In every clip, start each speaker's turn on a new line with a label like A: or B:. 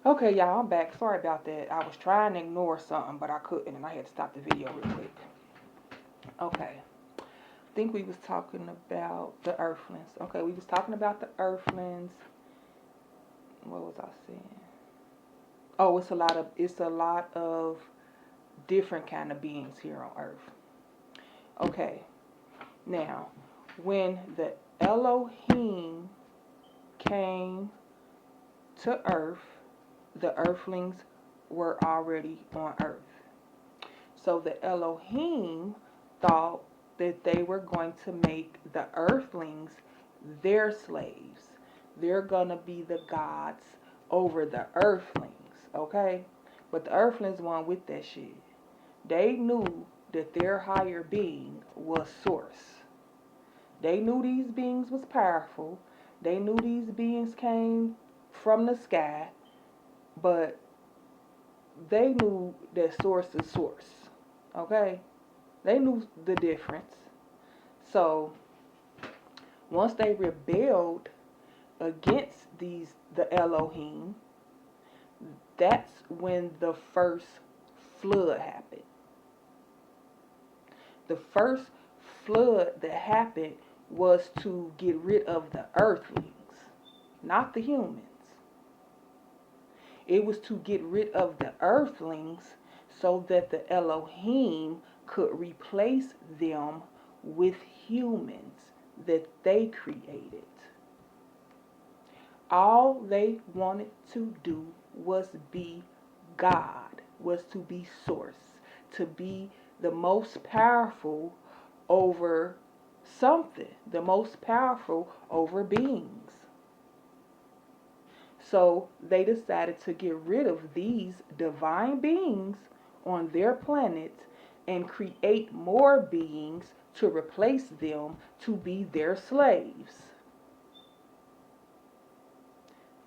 A: Okay, y'all, I'm back. Sorry about that. I was trying to ignore something, but I couldn't, and I had to stop the video real quick. Okay. I think we was talking about the earthlings. Okay, we was talking about the earthlings. What was I saying? Oh, it's a lot of different kind of beings here on earth. Okay. Now, when the Elohim came to earth, the earthlings were already on earth. So the Elohim thought that they were going to make the earthlings their slaves. They're going to be the gods over the earthlings, okay? But the earthlings weren't with that shit. They knew that their higher being was source. They knew these beings was powerful. They knew these beings came from the sky, but they knew that source is source. Okay? They knew the difference. So once they rebelled against the Elohim, that's when the first flood happened. The first flood that happened was to get rid of the earthlings, not the humans. It was to get rid of the earthlings so that the Elohim could replace them with humans that they created. All they wanted to do was be God, was to be source, to be the most powerful over something, the most powerful over beings. So they decided to get rid of these divine beings on their planet and create more beings to replace them to be their slaves.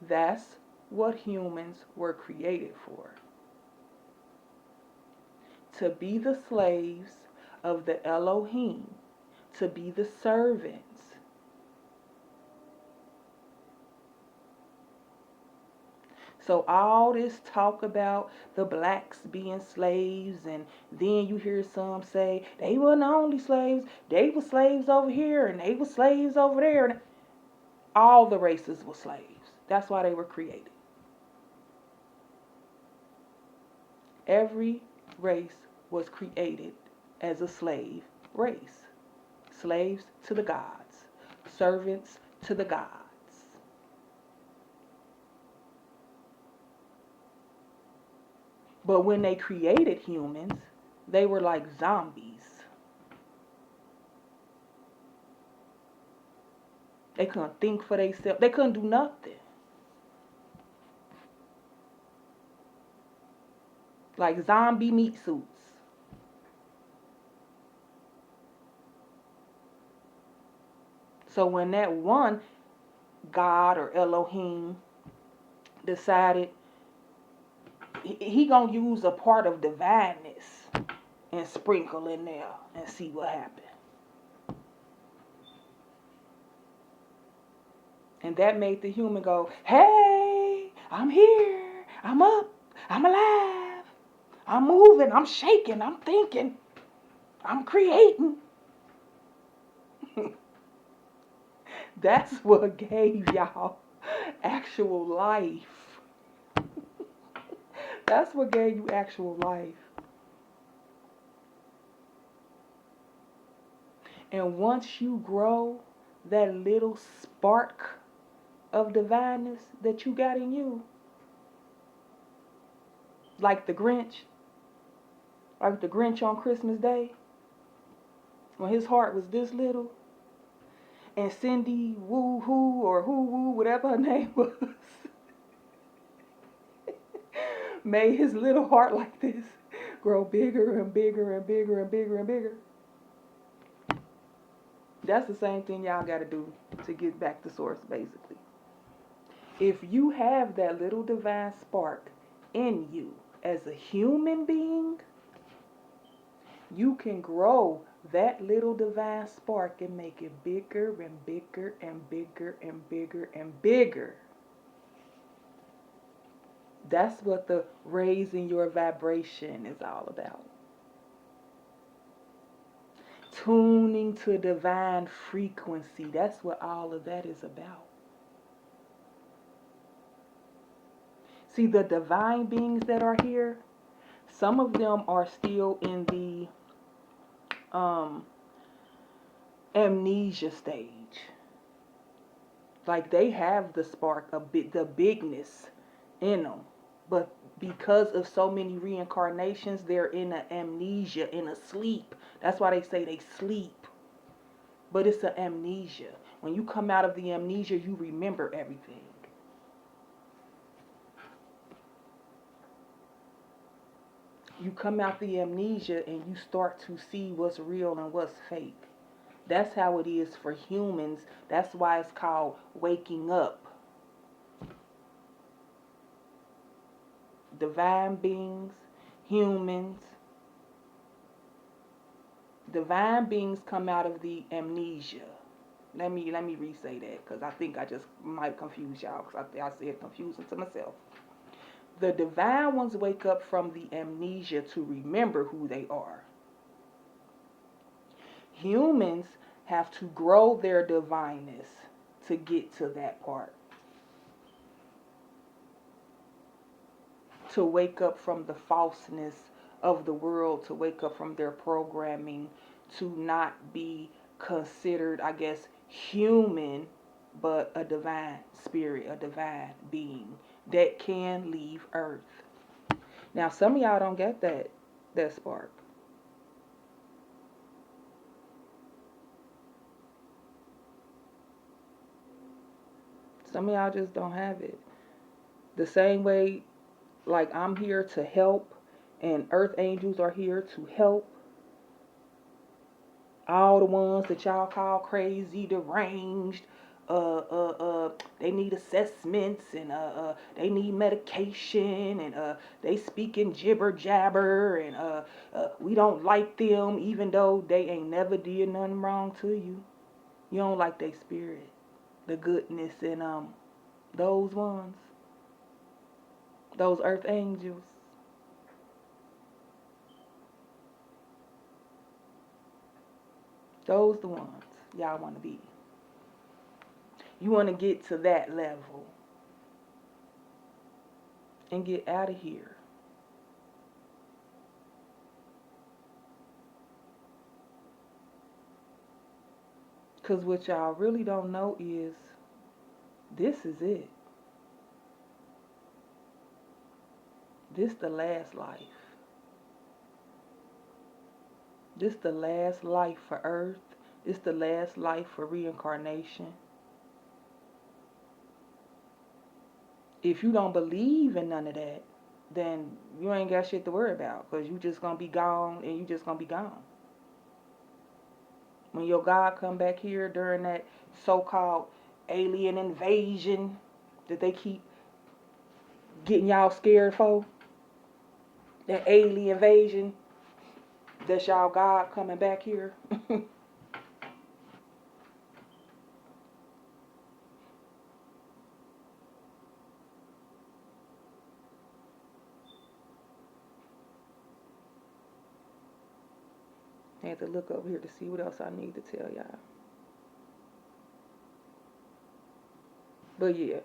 A: That's what humans were created for. To be the slaves of the Elohim, to be the servants. So all this talk about the blacks being slaves, and then you hear some say they weren't only slaves, they were slaves over here and they were slaves over there. And all the races were slaves. That's why they were created. Every race was created as a slave race. Slaves to the gods, servants to the gods. But when they created humans, they were like zombies. They couldn't think for themselves. They couldn't do nothing. Like zombie meat suits. So when that one God or Elohim decided he gonna use a part of divineness and sprinkle in there and see what happens. And that made the human go, hey, I'm here. I'm up. I'm alive. I'm moving. I'm shaking. I'm thinking. I'm creating. That's what gave y'all actual life. That's what gave you actual life. And once you grow that little spark of divineness that you got in you, like the Grinch, like the Grinch on Christmas Day, when his heart was this little, and Cindy Woo Hoo or Hoo Woo, whatever her name was, made his little heart like this grow bigger and bigger and bigger and bigger and bigger. That's the same thing y'all got to do to get back to source, basically. If you have that little divine spark in you as a human being, you can grow that little divine spark and make it bigger and bigger and bigger and bigger and bigger. That's what the raising your vibration is all about. Tuning to divine frequency. That's what all of that is about. See, the divine beings that are here, some of them are still in the um, amnesia stage. Like they have the spark, the bigness in them, but because of so many reincarnations, they're in an amnesia, in a sleep. That's why they say they sleep. But it's an amnesia. When you come out of the amnesia, you remember everything. You come out the amnesia and you start to see what's real and what's fake. That's how it is for humans. That's why it's called waking up. Divine beings, humans. Divine beings come out of the amnesia. Let me re-say that because I think I just might confuse y'all because I said confusing to myself. The divine ones wake up from the amnesia to remember who they are. Humans have to grow their divineness to get to that part. To wake up from the falseness of the world, to wake up from their programming, to not be considered, I guess, human, but a divine spirit, a divine being that can leave Earth. Now, some of y'all don't get that spark. Some of y'all just don't have it. The same way, like I'm here to help, and Earth angels are here to help. All the ones that y'all call crazy, deranged, they need assessments and they need medication and they speaking jibber jabber and we don't like them even though they ain't never did nothing wrong to you. You don't like their spirit, the goodness and those ones, those earth angels. Those the ones y'all want to be. You want to get to that level and get out of here. Because what y'all really don't know is this is it. This the last life. This the last life for Earth. This the last life for reincarnation. If you don't believe in none of that, then you ain't got shit to worry about because you just gonna be gone and you just gonna be gone. When your God come back here during that so-called alien invasion that they keep getting y'all scared for, that alien invasion, that's y'all God coming back here. I had to look over here to see what else I need to tell y'all. But yeah,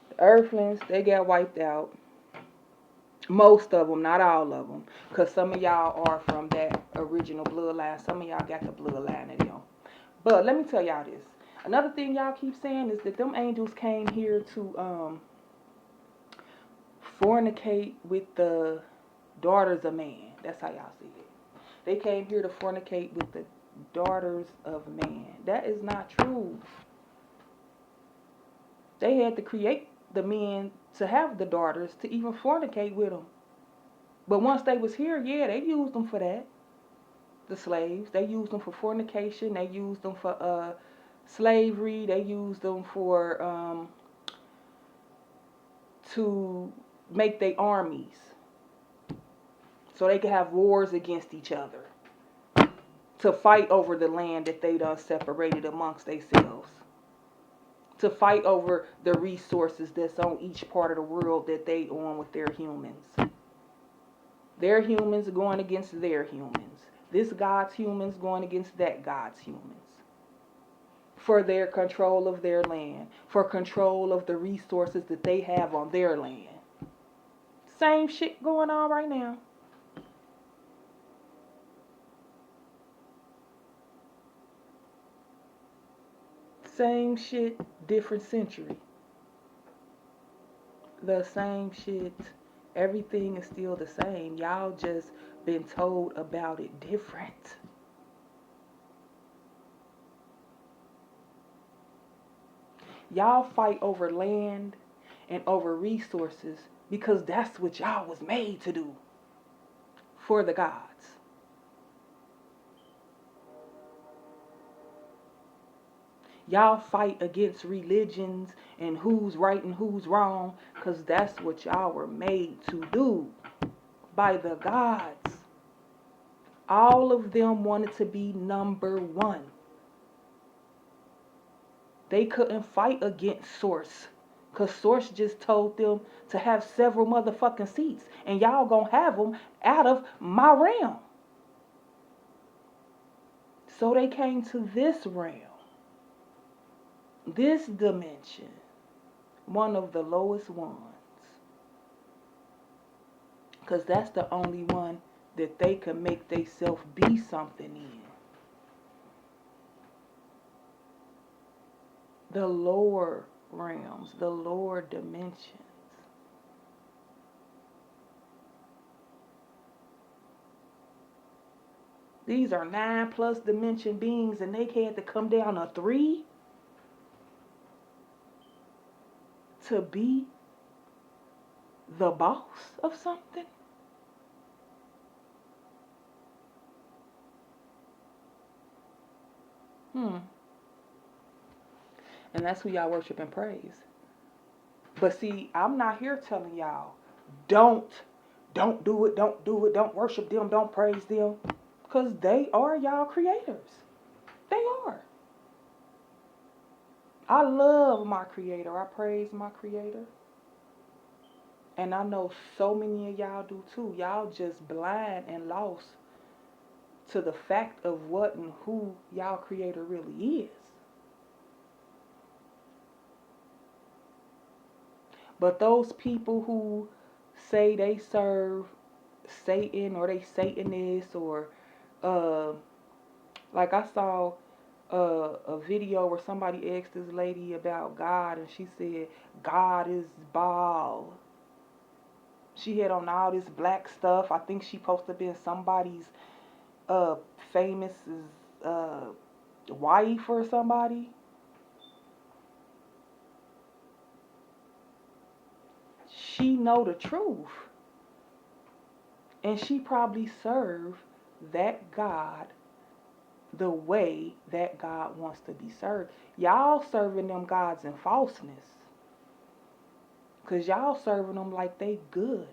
A: the earthlings, they got wiped out. Most of them, not all of them. Because some of y'all are from that original bloodline. Some of y'all got the bloodline in them. But let me tell y'all this. Another thing y'all keep saying is that them angels came here to fornicate with the daughters of man. That's how y'all see it. They came here to fornicate with the daughters of man. That is not true. They had to create the men to have the daughters to even fornicate with them. But once they was here, yeah, they used them for that. The slaves, they used them for fornication. They used them for slavery. They used them for to make their armies so they could have wars against each other, to fight over the land that they done separated amongst themselves, to fight over the resources that's on each part of the world that they on with their humans. Their humans going against their humans. This God's humans going against that God's humans. For their control of their land. For control of the resources that they have on their land. Same shit going on right now. Same shit, different century. The same shit. Everything is still the same. Y'all just been told about it different. Y'all fight over land and over resources because that's what y'all was made to do for the gods. Y'all fight against religions and who's right and who's wrong because that's what y'all were made to do by the gods. All of them wanted to be number one. They couldn't fight against Source because Source just told them to have several motherfucking seats and y'all gonna have them out of my realm. So they came to this realm. This dimension, one of the lowest ones, because that's the only one that they can make themselves be something in. The lower realms, the lower dimensions. These are 9+ dimension beings and they had to come down a 3 to be the boss of something? And that's who y'all worship and praise. But see, I'm not here telling y'all, don't do it, don't do it, don't worship them, don't praise them. Because they are y'all creators. They are. I love my creator. I praise my creator. And I know so many of y'all do too. Y'all just blind and lost to the fact of what and who y'all creator really is. But those people who say they serve Satan or they Satanists or like I saw a video where somebody asked this lady about God and she said God is Baal. She had on all this black stuff. I think she supposed to be somebody's famous wife or somebody. She know the truth. And she probably served that God the way that God wants to be served. Y'all serving them gods in falseness. Because y'all serving them like they good.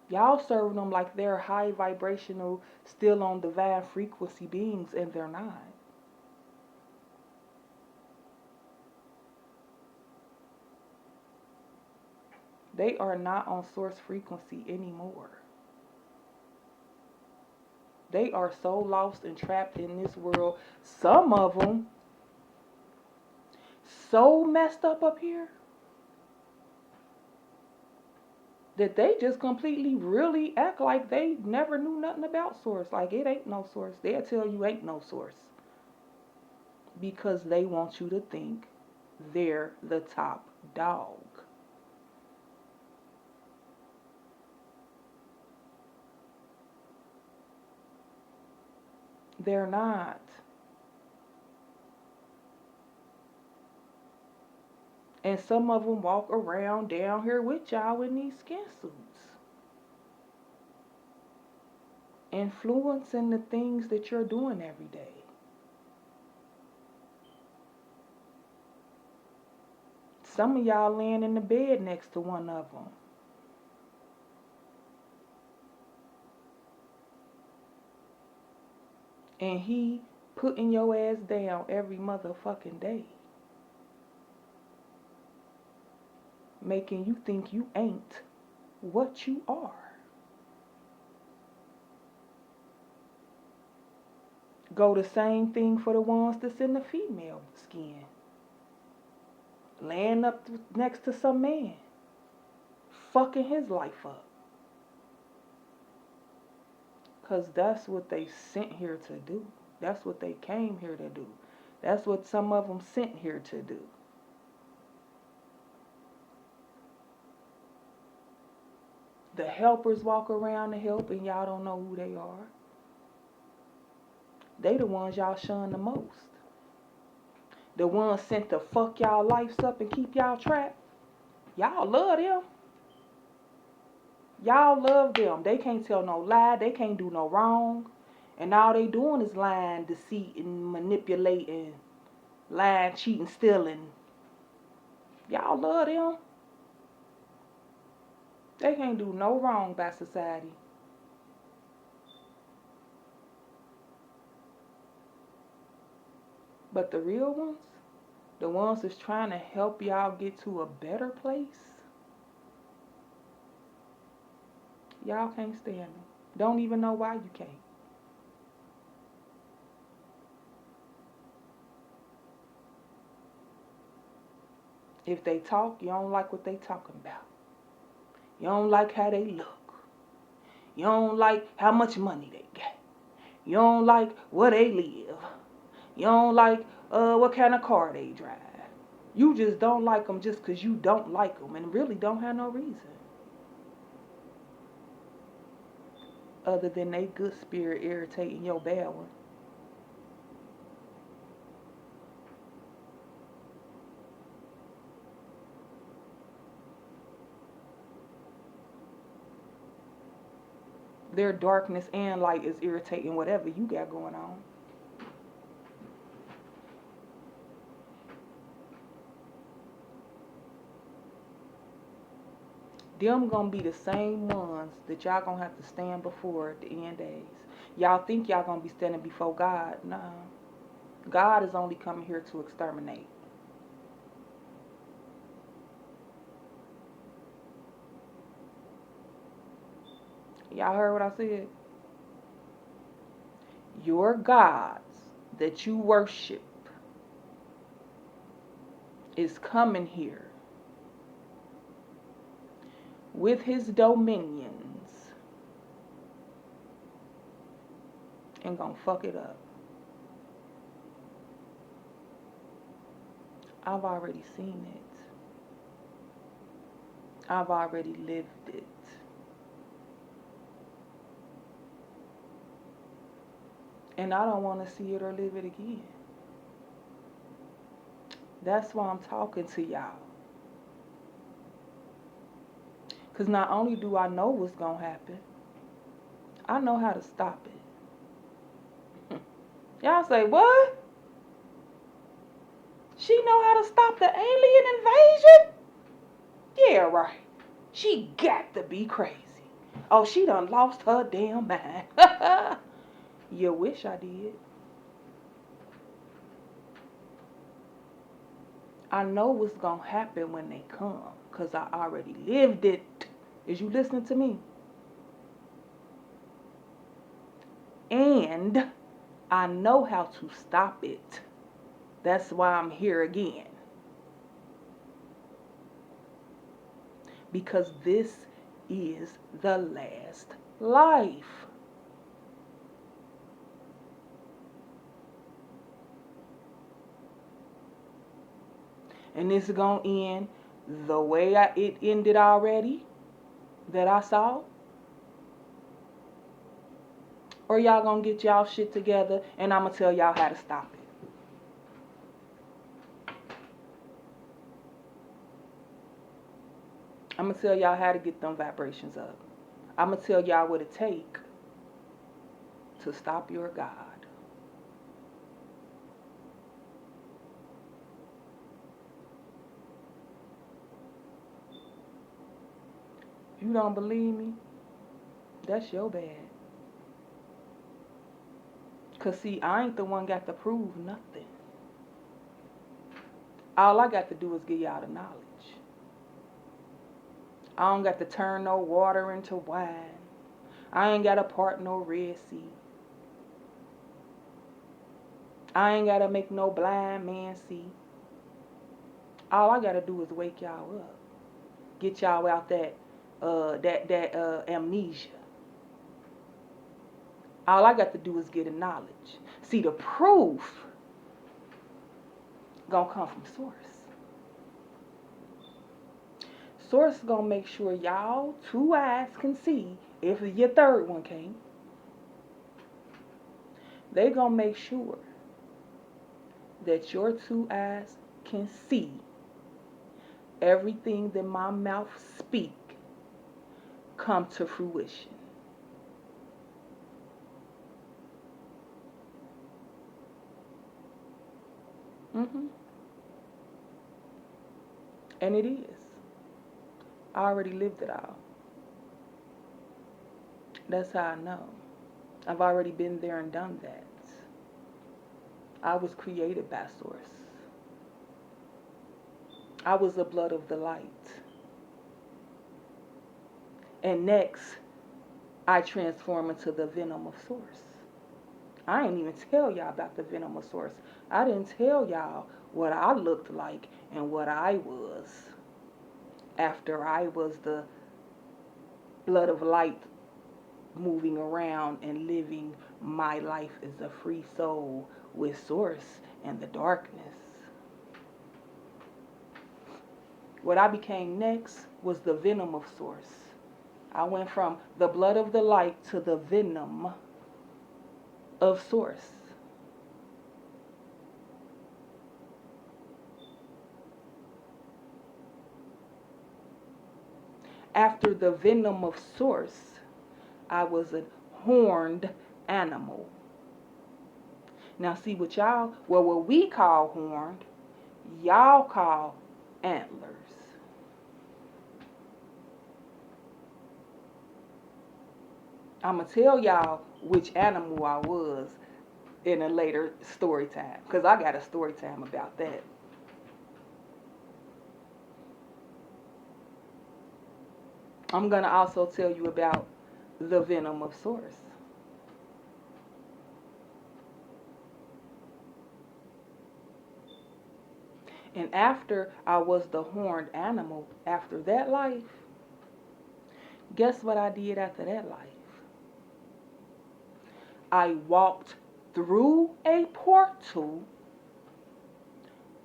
A: Y'all serving them like they're high vibrational, still on divine frequency beings, and they're not. They are not on source frequency anymore. They are so lost and trapped in this world. Some of them so messed up here that they just completely really act like they never knew nothing about source. Like it ain't no source. They'll tell you ain't no source. Because they want you to think they're the top dog. They're not. And some of them walk around down here with y'all in these skin suits. Influencing the things that you're doing every day. Some of y'all laying in the bed next to one of them. And he putting your ass down every motherfucking day, making you think you ain't what you are. Go the same thing for the ones that's in the female skin. Laying up next to some man, fucking his life up. Because that's what they sent here to do. That's what they came here to do. That's what some of them sent here to do. The helpers walk around to help and y'all don't know who they are. They the ones y'all shun the most. The ones sent to fuck y'all lives up and keep y'all trapped. Y'all love them. Y'all love them. They can't tell no lie. They can't do no wrong. And all they doing is lying, deceit, and manipulating, lying, cheating, stealing. Y'all love them. They can't do no wrong by society. But the real ones, the ones that's trying to help y'all get to a better place, y'all can't stand them. Don't even know why you can't. If they talk, you don't like what they talking about. You don't like how they look. You don't like how much money they got. You don't like where they live. You don't like what kind of car they drive. You just don't like them just because you don't like them and really don't have no reason. Other than they good spirit irritating your bad one. Their darkness and light is irritating whatever you got going on. Them gonna be the same ones that y'all gonna have to stand before at the end days. Y'all think y'all gonna be standing before God. Nah. God is only coming here to exterminate. Y'all heard what I said? Your gods that you worship is coming here with his dominions and gonna fuck it up. I've already seen it. I've already lived it. And I don't want to see it or live it again. That's why I'm talking to y'all. Because not only do I know what's going to happen, I know how to stop it. Y'all say, what? She know how to stop the alien invasion? Yeah, right. She got to be crazy. Oh, she done lost her damn mind. You wish I did. I know what's going to happen when they come because I already lived it. Is you listening to me? And I know how to stop it. That's why I'm here again. Because this is the last life. And this is going to end the way it ended already that I saw. Or y'all going to get y'all shit together and I'm going to tell y'all how to stop it. I'm going to tell y'all how to get them vibrations up. I'm going to tell y'all what it take to stop your God. If you don't believe me, that's your bad. Because, see, I ain't the one got to prove nothing. All I got to do is give y'all the knowledge. I don't got to turn no water into wine. I ain't got to part no Red Sea. I ain't got to make no blind man see. All I got to do is wake y'all up. Get y'all out that amnesia. All I got to do is get the knowledge. See, the proof gonna come from source. Source gonna make sure y'all two eyes can see if your third one can't. They gonna make sure that your two eyes can see everything that my mouth speak come to fruition. And it is. I already lived it all. That's how I know. I've already been there and done that. I was created by source. I was the blood of the light. And next, I transform into the venom of source. I ain't even tell y'all about the venom of source. I didn't tell y'all what I looked like and what I was after I was the blood of light moving around and living my life as a free soul with source and the darkness. What I became next was the venom of source. I went from the blood of the light to the venom of source. After the venom of source, I was a horned animal. Now see what what we call horned, y'all call antlers. I'm going to tell y'all which animal I was in a later story time, because I got a story time about that. I'm going to also tell you about the venom of source. And after I was the horned animal, after that life, guess what I did after that life? I walked through a portal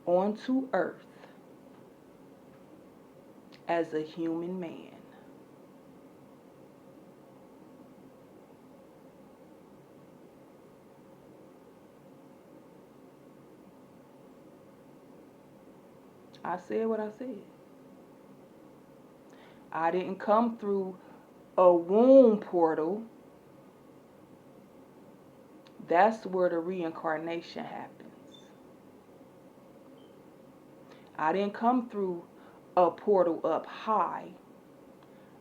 A: onto earth as a human man. I said what I said. I didn't come through a womb portal. That's where the reincarnation happens. I didn't come through a portal up high.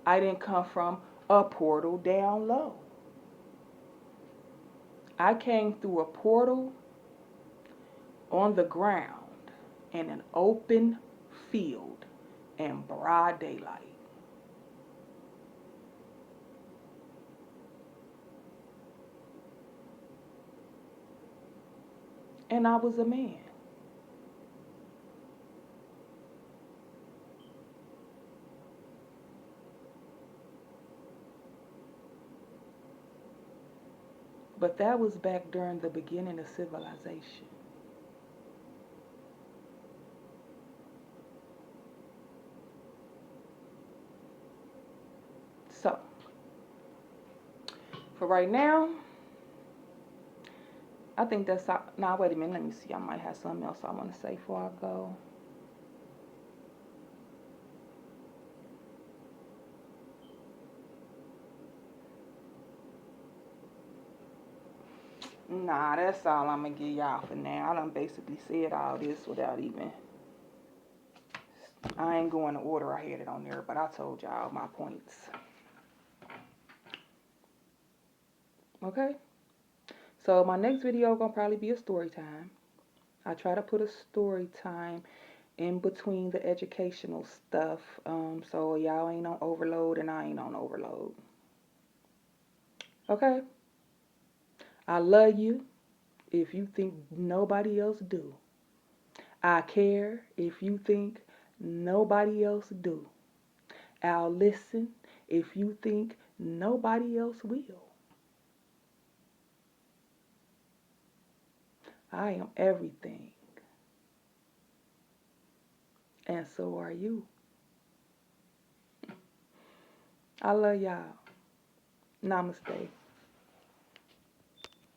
A: I didn't come from a portal down low. I came through a portal on the ground in an open field in broad daylight. And I was a man. But that was back during the beginning of civilization. So, for right now, I think that's all. Now, wait a minute. Let me see. I might have something else I want to say before I go. Nah, that's all I'm going to give y'all for now. I done basically said all this without even... I ain't going to order. I had it on there, but I told y'all my points. Okay? So my next video gonna probably be a story time. I try to put a story time in between the educational stuff, so y'all ain't on overload and I ain't on overload. Okay? I love you if you think nobody else do. I care if you think nobody else do. I'll listen if you think nobody else will. I am everything, and so are you. I love y'all. Namaste.